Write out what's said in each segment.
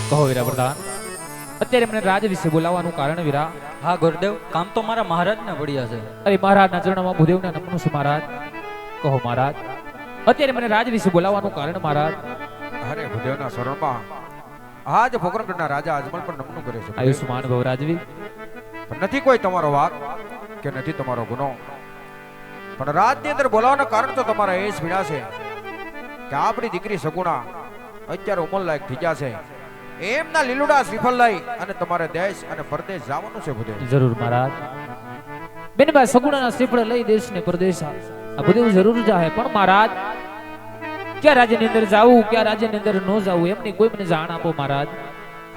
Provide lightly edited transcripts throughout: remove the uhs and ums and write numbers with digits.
કહો વીરા પ્રધાન, અત્યારે મને રાજ વિશે બોલાવવાનું કારણ વીરા? હા ગુરુદેવ, કામ તો મારા મહારાજને પડ્યા છે. અરે મહારાજના ચરણોમાં ભૂદેવના નમનું છે મહારાજ. કહો મહારાજ, અત્યારે મને રાજ વિશે બોલાવવાનું કારણ મહારાજ? અરે ભૂદેવના શરણમાં આજ પોકરણગઢના રાજા અજમલ પર નમનું કરે છે. આયુષ્માન ભવ રાજવી. પણ નથી કોઈ તમારો વાક કે નથી તમારો ગુનો, પણ રાજની અંદર બોલાવવાના કારણ તો તમારા એ જ પીડા છે કે આપણી દીકરી સગુણા અત્યારે ઉંમર લાયક થઈ ગયા છે. એમના લીલુડા શ્રીફળ લઈ અને તમારે દેશ અને પરદેશ જવાનું છે ભૂદેવ. જરૂર મહારાજ. બેનબા સગુણાના શ્રીફળ લઈ દેશ ને પરદેશ આ ભૂદેવ જરૂર જાહે, પણ મહારાજ ક્યાં રાજ્યની અંદર જાવું, ક્યાં રાજ્યની અંદર ન જાવું એમની કોઈ મને જાણ આપો મહારાજ.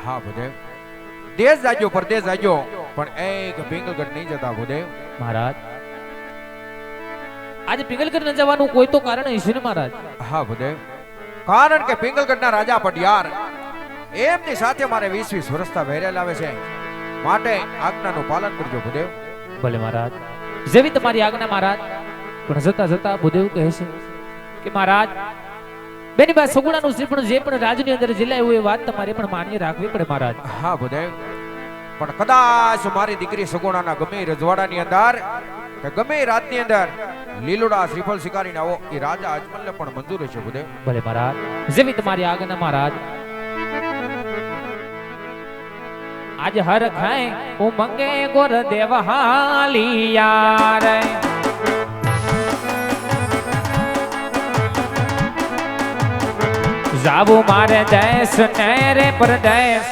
હા ભૂદેવ, દેશ જાજો પરદેશ જાજો, પણ એક પિંગલગઢ નહીં જતા ભૂદેવ. મહારાજ આજે પિંગલગઢ ન જવાનું કોઈ તો કારણ હશે ને મહારાજ? હા ભૂદેવ, કારણ કે પિંગલગઢના રાજા પટિયાર એમની સાથે મારે 20-20 વર્ષથી વહેરેલા આવે છે, માટે આજ્ઞાનું પાલન કરજો ભૂદેવ. ભલે મહારાજ, જેવી તમારી આજ્ઞા મહારાજ. પણ જતા જતા ભૂદેવ કહે છે કે મહારાજ બેની બા સગુણાનું શ્રીફળ જે પણ રાજની અંદર જિલ્લાયું એ વાત તમારે પણ માન્ય રાખવી પડે મહારાજ. હા ભૂદેવ, પણ કદાચ મારી દીકરી સગુણાના ગમે એ રજવાડાની અંદર કે ગમે એ રાતની અંદર લીલુડા શ્રીફળ સ્વીકારીને આવો એ રાજા અજમલને પણ મંજૂર છે ભૂદેવ. ભલે મહારાજ, જેવી તમારી આજ્ઞા મહારાજ. આજ હર ખાય ઉમંગે ગોર દેવ હાલિયા રે, જાવું મારે દેશ ને રે પરદેશ.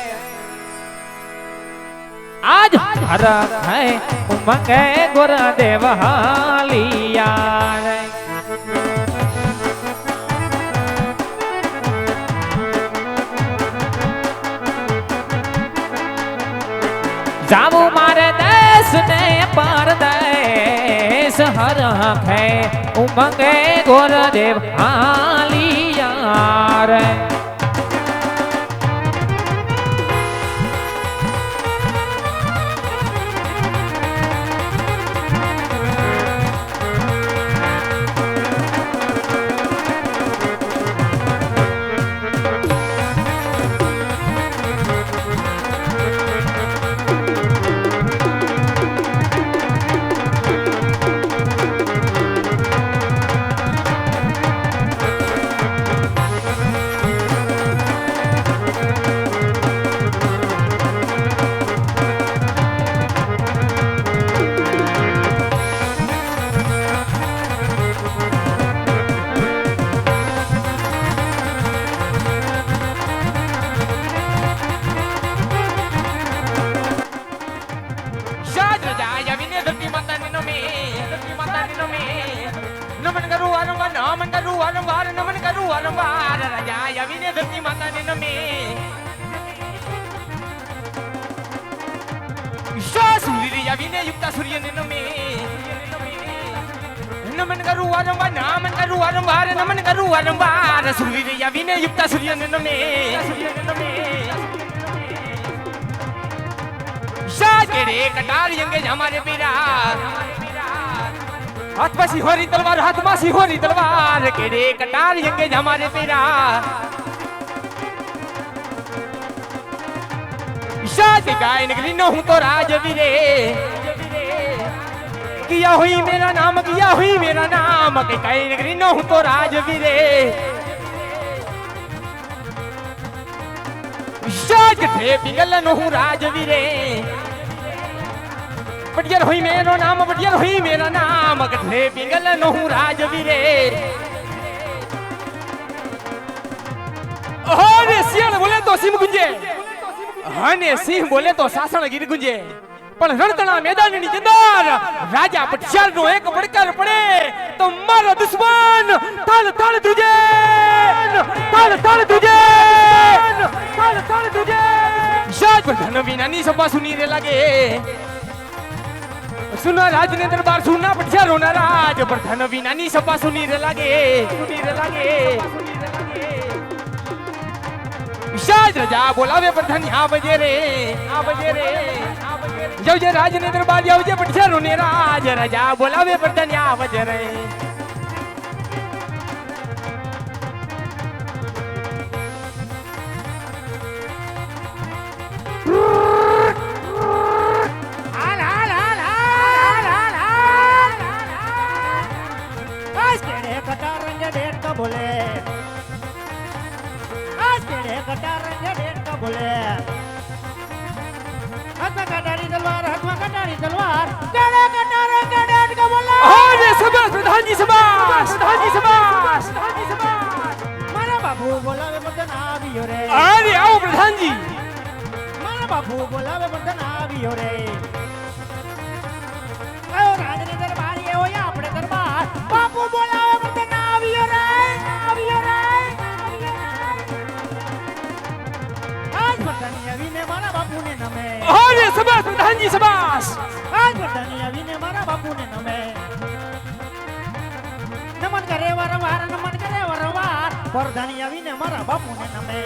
આજ હર ખાય ઉમંગે ગોર દેવ હાલિયા રે, જાવું મારે દેશ ને પરદેશ. હર હે ઉમંગે ગોર દેવ હાલિયા રે. નમન કરું વારંવાર, નામન કરું વારંવાર, નમન કરું વારંવાર. સૂર્ય વિને યુક્ત સૂર્ય નમે, શાજરે કટાર યંગે હમારે પીરા. હાથમાં સિંહોરી તલવાર, હાથમાં સિંહોરી તલવાર, કેરે કટાર યંગે હમારે પીરા. शाद गाय नगरी न हूँ तो राजवीरे, किया हुई मेरा नाम, किया हुई मेरा नाम, के गाय नगरी न हूँ तो राजवीरे. शाद थे पिघल न हूँ राजवीरे, पटियार हुई मेरा नाम, पटियार हुई मेरा नाम, थे पिघल न हूँ राजवीरे. अरे सियाल बोले तो सिम गुंजे, અને સિંહ બોલે તો સાસણ ગીર ગુંજે. પણ રણતણા મેદાનની અંદર રાજા પટિયારનો એક પડકાર પડે તો મારો દુશ્મન તાળ તાળ તુજે, તાળ તાળ તુજે, તાળ તાળ તુજે. શાજ પ્રધાન વિનાની સભા સુની રે લાગે, સુના રાજને દરબાર સુના પટિયારોના રાજ. પ્રધાન વિનાની સભા સુની રે લાગે, સુની રે લાગે. શાજ રાજા બોલાવે પ્રધાન આવજે રે, આવજે રે, જવજે રાજને દરબાર, જવજે પટિયારો ને રાજ. રાજા બોલાવે પ્રધાન આવજે રે. બોલે હાથમાં કાંટાળી તલવાર હાથમાં કાંટાળી તલવાર ગડે કટારે ગડે અટકા બોલે અરે સબાસ પ્રધાનજી સબાસ પ્રધાનજી સબાસ પ્રધાનજી સબાસ મારા બાપુ બોલાવે બદન આવ્યો રે અરે આવો પ્રધાનજી મારા બાપુ બોલાવે બદન આવ્યો રે આયો રાજની દરબારી એવો આપણે દરબાર બાપુ બોલાવે બદન આવ્યો રે આવ્યો રે આજ બદની આવીને મારા બાપુને નમે અરે સબાસ પ્રધાનજી સબાસ આજ બદની આવીને મારા બાપુને નમે નમન કરે વારંવાર નમન કરે વારંવાર પરધાની આવીને મારા બાપુને નમે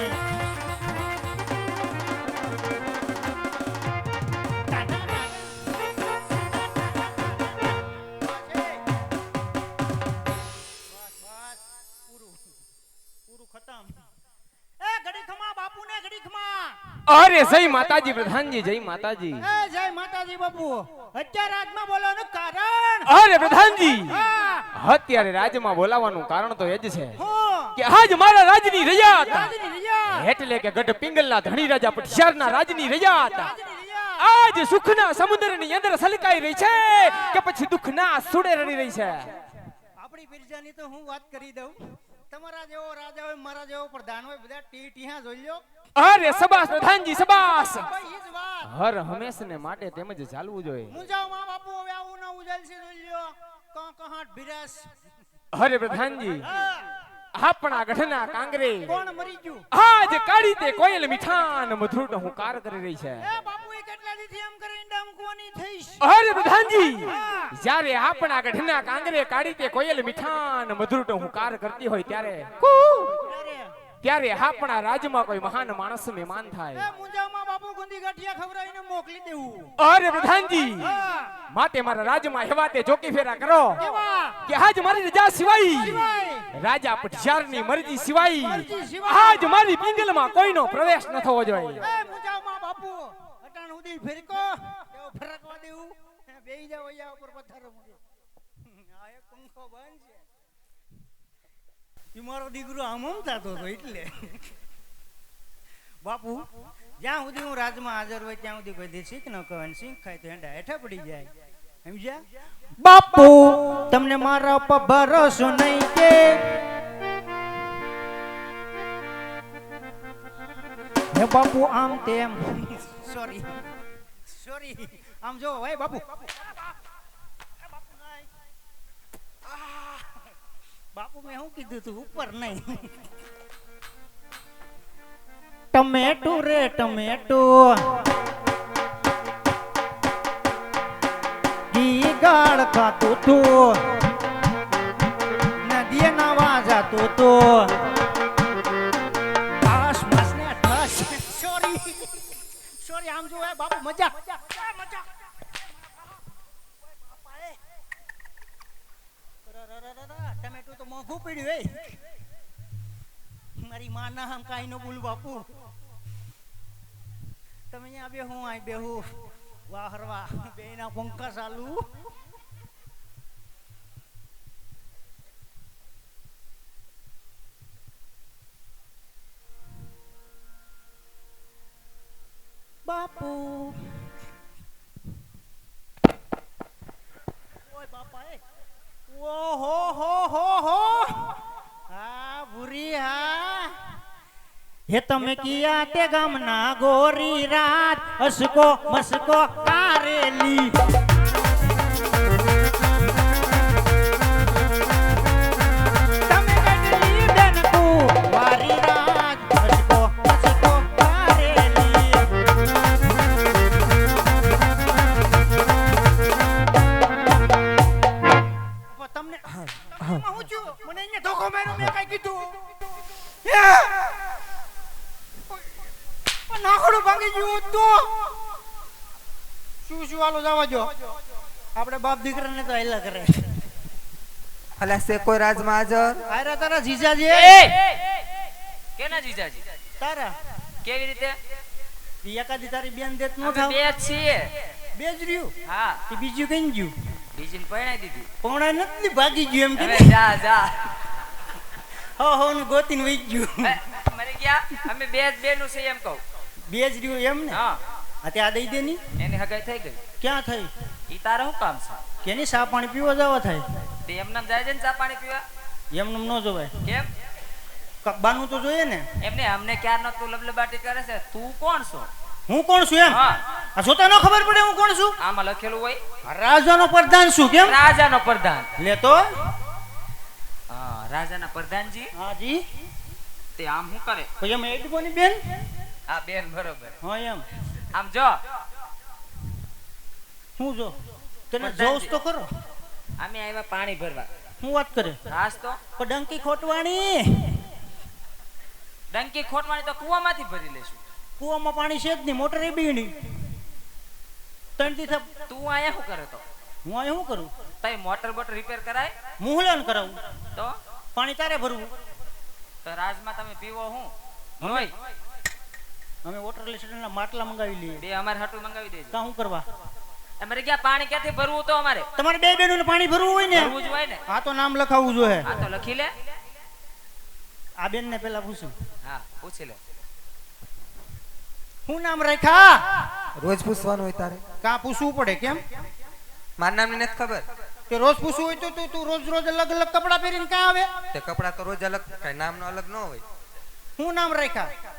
અરે જય માતાજી પ્રધાનજી જય માતાજી જય માતાજી બાપુ અત્યારે રાજમાં બોલવાનું કારણ અરે પ્રધાનજી હા અત્યારે રાજમાં બોલાવાનું કારણ તો એ જ છે હું કે આજ મારા રાજની રજા હતા રાજની રિયા એટલે કે ગઢ પિંગલના ધણી રાજા પટિયારના રાજની રજા હતા રાજની રિયા આજ સુખના સમુદ્રની અંદર સલકાઈ રહી છે કે પછી દુઃખના સુડે રડી રહી છે આપણી બિરજાની તો હું વાત કરી દઉં તમારા જેવો રાજા હોય મારા જેવો પ્રધાન હોય બધા ટીટીયા જોઈ લ્યો અરે સબાસ પ્રધાનજી સબાસ ભાઈ ઈ જ વાત હર હંમેશને માટે તેમજ ચાલવું જોઈએ મુંજાવ માં બાપુ હવે આવું ના ઉજલસી જોઈ લ્યો કહાટ ભીરાસ અરે પ્રધાનજી આપણા ગઢના કાંગરે કોણ મરી ગયું આજ કાઢી તે કોયલ મીઠાન મધુર હુંકાર કરી રહી છે એ બાપુ એ કેટલા દીથી એમ કરીને ડમકવાની થઈશ અરે પ્રધાનજી જ્યારે આપણા ગઢના કાંગરે કાઢી તે કોયલ મીઠાન મધુર હુંકાર કરતી હોય ત્યારે અરે ત્યારે આપણા રાજમાં કોઈ મહાન માણસ મહેમાન એ થાય મુંજાવ માં બાપુ ગુંદી ગાંઠિયા ખવડાવીને મોકલી દેવું અરે પ્રધાનજી હા માટે મારા રાજમાં એવા તે જોકી ફેરા કરો કેવા કે આજ મારી રજા સિવાય સિવાય રાજા પટિયારની મરજી સિવાય મરજી સિવાય. આજ મારી પિંગલમાં કોઈનો પ્રવેશ ન થવો જોઈએ એ મુંજાવ માં બાપુ અટાણ ઉદી ફેરકો એવો ફરકવા દેવું બેહી જાવ અહીંયા ઉપર પથ્થર મૂકે આ એક પંખો બંધ છે ઈ મારો દીકરો આમ થતો હતો એટલે બાપુ જ્યાં સુધી હું રાજમાં હાજર હોય ત્યાં સુધી કોઈ દી શીખ ન કહેવાય શીખ ખાય તો હેંડા હેઠા પડી જાય સમજ્યા બાપુ તમને મારા પર ભરોસો નહીં કે હે બાપુ આમ તેમ સોરી સોરી આમ જો હે બાપુ બાપુ મેં શું કીધું તું ઉપર નહીં ટમેટો રે ટમેટો ઘી ગાળ ખાતું તું નદીએ નાવા જાતું તું આસમાસ ને ઠસ સોરી સોરી આમ જો હે બાપુ મજાક મજાક ટમેટો તો મોંઘું પડ્યું હે મારી માં ના આમ કાઈ ન બોલું બાપુ તમે અહીંયા બે હું આઈ બેહું વાહ હરવા બે ના પંખા ચાલુ બાપુ ઓય બાપા એ ઓ હો હા ભૂરી હા હે તમે કિયા તે ગામના ગોરી રાત હસકો મસકો કારેલી તમે કેટલી બેનકુ વારી રાત હસકો મસકો કારેલી તમને હું છું મને અહીંયા ધોકો માર્યો મેં કઈ કીધું નાખડું ભાંગી ગયું તો શું હાલો જવા જો આપણે બાપ દીકરાને તો હેલા કરે અલા સે કોઈ રાજમાં હાજર આયરા તારા જીજાજી કેના જીજાજી તારા કેવી રીતે એકાદી તારી બેન દેત નો અમે થાવ બે જ છીએ બે જ રહ્યું હા તે બીજું કઈ ગયું બીજીને પરણાઈ દીધી પૌણા નથી ભાગી ગયું એમ કે હવે જા જા હો નું ગોતીને વઈ ગયું મરી ગયા અમે બે જ બેનું છે એમ કહું બે જ રહ્યું એમ ને હા આ તે આ દઈ દે ની એની હગાઈ થઈ ગઈ. ક્યાં થઈ ઈ તારે શું કામ છે? કેની સા પાણી પીવા જવા થાય તે એમનામ જાય છે ને ચા પાણી પીવા? એમને ન જોવાય કેમ? બાનું તો જોઈએ ને એમને અમને ક્યારનો તું લબલબાટી કરે છે. તું કોણ છો? હું કોણ છું એમ હા આ જોતા ન ખબર પડે હું કોણ છું આમાં લખેલું હોય રાજાનો પ્રધાન છું કેમ રાજાનો પ્રધાન. લે તો હા રાજાના પ્રધાનજી હાજી તે આમ શું કરે? પછી એમ એડમોની બેન હા બેન બરોબર. હા એમ આમ જો હું જો તને પ્રધાનજી. જોઉં તો ખરો અમે આવ્યા પાણી ભરવા. હું વાત કરે રાસ તો પણ ડંકી ખોટવાણી ડંકી ખોટવાની તો કુવામાંથી ભરી લેશું. કુવામાં પાણી છે જ નહીં મોટર એ બીણી ત્રણ થી તું અહીંયા શું કરે તો? હું અહીં શું કરું તઈ મોટર બોટર રિપેર કરાય હું હુલાન કરાવું તો? પાણી તારે ભરવું તો રાજમાં તમે પીવો હું હોય અમે વોટર લેસનના માટલા મંગાવી લઈએ બે અમારે હાટું મંગાવી દેજો. કા શું કરવા અમારે ક્યાં પાણી ક્યાંથી ભરવું તો અમારે તમારે બે બેનોને પાણી ભરવું હોય ને ભરવું જ હોય ને. આ તો નામ લખાવવું જોઈએ હા તો લખી લે. આ બેન ને પેલા પૂછું હા પૂછી લે. શું નામ રાખ્યા રોજ પૂછવાનું હોય તારે કા પૂછવું પડે કેમ મારું નામ નથી ખબર કે રોજ પૂછવું હોય તો તું રોજ રોજ અલગ અલગ કપડા પહેરીને ક્યાં આવે તે કપડા તો રોજ અલગ કઈ નામનો અલગ ન હોય શું નામ રાખ્યા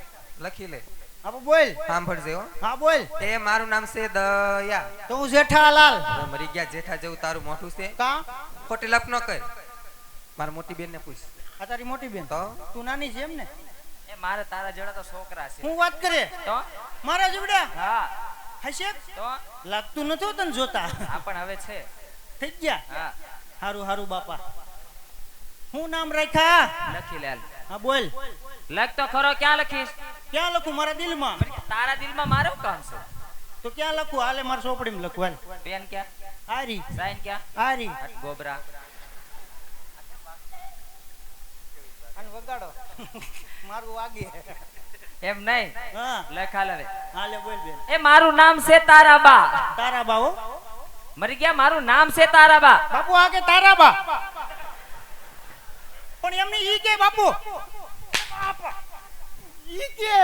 લખી લે આપો બોલ સાંભળજે હો હા બોલ એ મારું નામ છે દયા તો હું જેઠાલાલ હવે મરી ગયા જેઠા જેવું તારું મોઢું છે કા ખોટી લપ ન કર મારી મોટી બેન ને પૂછ આ તારી મોટી બેન તો તું નાની છે એમ ને એ મારે તારા જેડા તો છોકરા છે. હું વાત કરે તો મારા જીવડા હા હશે તો લાગતું નથી તને જોતા આ પણ હવે છે. થઈ ગયા હા હારું હારું બાપા હું નામ રાખ્યા લખી લે હાલ. હા બોલ લખ તો ખરો. ક્યાં લખીશ? ક્યાં લખું મારા દિલમાં તારા દિલમાં મારે શું કામ છે? તો ક્યાં લખું હાલે મારા ચોપડીમાં લખું હાલ પેન ક્યાં? હારી સાઈન ક્યાં? હારી ગોબરા. અને વગાડો મારું વાગે એમ નહીં. હા લખ હાલ હવે. હાલે બોલ બેન એ મારું નામ છે તારાબા. તારા બાવો મરી ગયા. મારું નામ છે તારાબા. બાપુ આ કે તારા બા પણ એમને ઈ કે બાપુ ઈ કે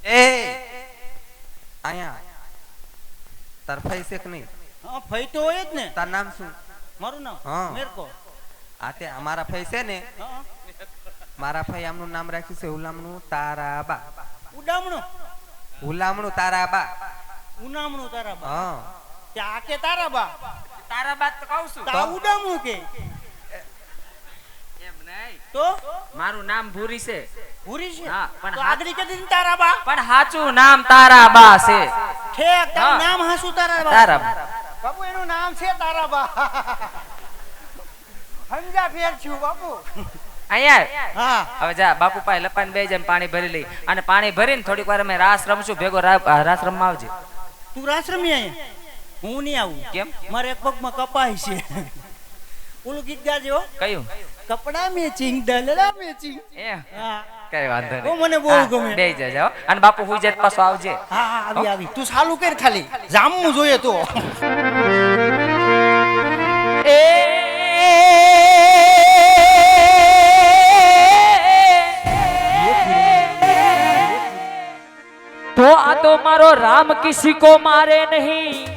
એ આયા તાર ફઈ છે કે નહીં હા ફઈ તો હોય જ ને તાર નામ શું મારું નામ હા. મેરકો આ તે અમારા ફઈ છે ને હા મારા ફઈ આમનું નામ રાખ્યું છે હુલામણું તારાબા ઉડામણું હુલામણું તારાબા ઉનામણું તારા બા હા તે આ કે તારા બા તારાબા તો કહું છું. તા ઉડામણું કે એમ નહીં. તો મારું નામ ભૂરી છે. ભૂરી છે હા, પણ તો હાથ- આગળ કે દીન તારા બા પણ સાચું નામ તારાબા છે. ઠેક તારું હા. નામ હાસુ તારા બા તારાબા. બાપુ એનું નામ છે તારા બા સમજા ફેર છું બાપુ અહીંયા હા હવે જા બાપુ પાસે લપાઈને બે જણ પાણી ભરી લઈ અને પાણી ભરીને થોડીક વાર અમે રાસ રમશું. ભેગો રાસ રમવા આવજે. તું રાસ રમી અહીંયા હું નહીં આવું કેમ? મારે એક પગમાં કપાય છે ઓલું ગીત ગાજે હો કયું? કપડા મેચિંગ દલડા મેચિંગ એ હા કઈ વાંધો ઓ, મને બહુ ગમે. બે જજો અને બાપુ હુઈ જાય તો પાછો આવજે. હા હા આવી આવી તું ચાલુ કર ખાલી જામવું જોઈએ તો તો આ તો મારો રામ કિસી કો મારે નહીં.